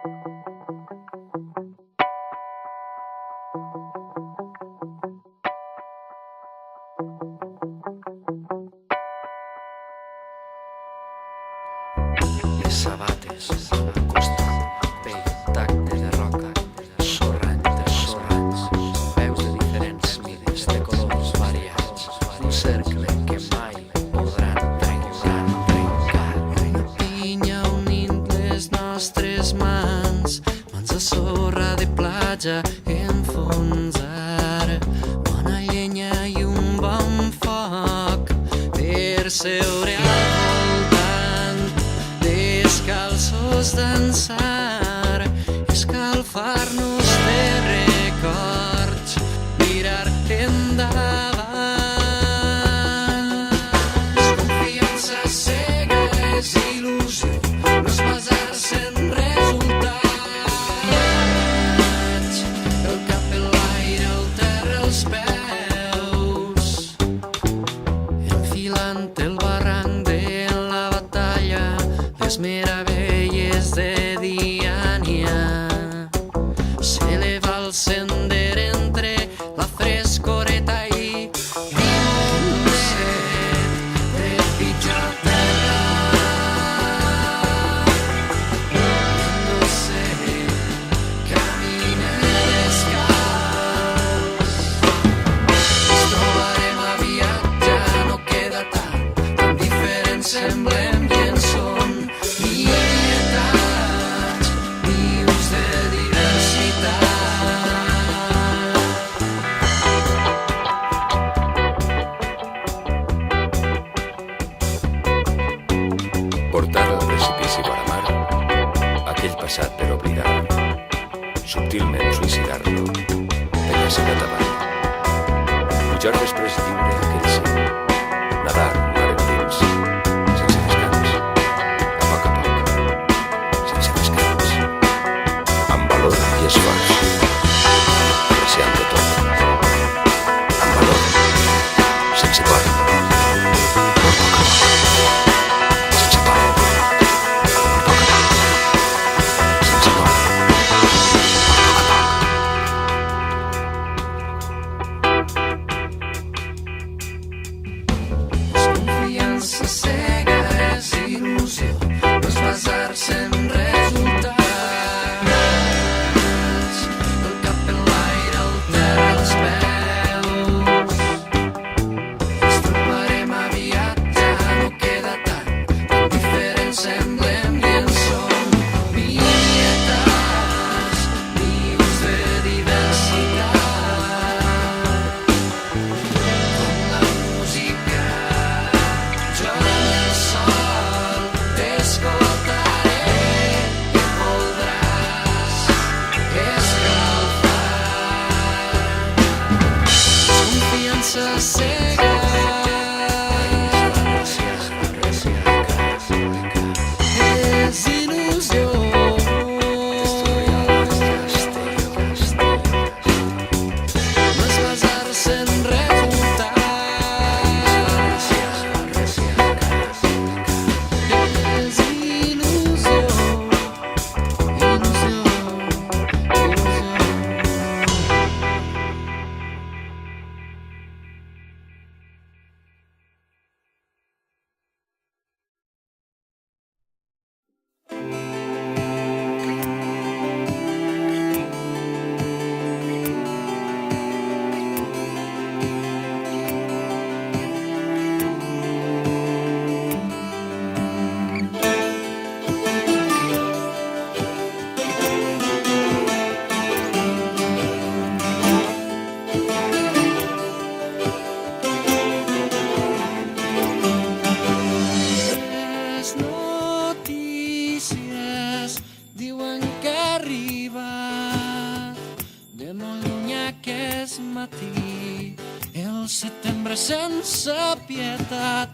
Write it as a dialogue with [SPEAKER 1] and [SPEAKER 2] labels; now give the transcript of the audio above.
[SPEAKER 1] Les sabates, costat, pell, tacte de roca, sorra entre sorrats, veus de diferents mides, de colors variats, un cercle que mai podran trencar. Una pinya unint les nostres mans de sorra de platja enfonsar, bona llenya i un bon foc per seure al voltant, descalços dansar, escalfar-nos de records, mirar endavant. És confiança cega, és il·lusió, no és basar-se en resultats. El cap en l'aire, el terra als peus, enfilant el barranc de la batalla, les meravelles de Diània. S'eleva el sender entre la frescoreta i un set de pitjor terra. No sé, camina descalç. Ens trobarem aviat, ja no queda tant, tan diferents semblem i en som nietats, vius de diversitat.
[SPEAKER 2] Portar al precipici vora mar aquell passat per oblidar, subtilment suïcidar-lo, penya-se cap avall, pujar després lliure aquell cim, nadar mar endins, sense descans, a poc, sense descans, amb valor i esforç, apreciant-ho tot, amb valor, sense por, molt poc a poc.
[SPEAKER 1] Confiança cega, és il·lusió, no és basar-se en resultats. El cap en l'aire, el terra als peus. Ens trobarem aviat, ja no queda tant, tan diferents semblem i en som nietats, vius de diversitat. Com la música, jo i el sol, t'escoltaré i voldràs escalfar. Confiança cega, és il·lusió, no és basar-se en resultats. És il·lusió, il·lusió. Les notícies diuen que arriba de molt lluny aquest matí el setembre sense pietat,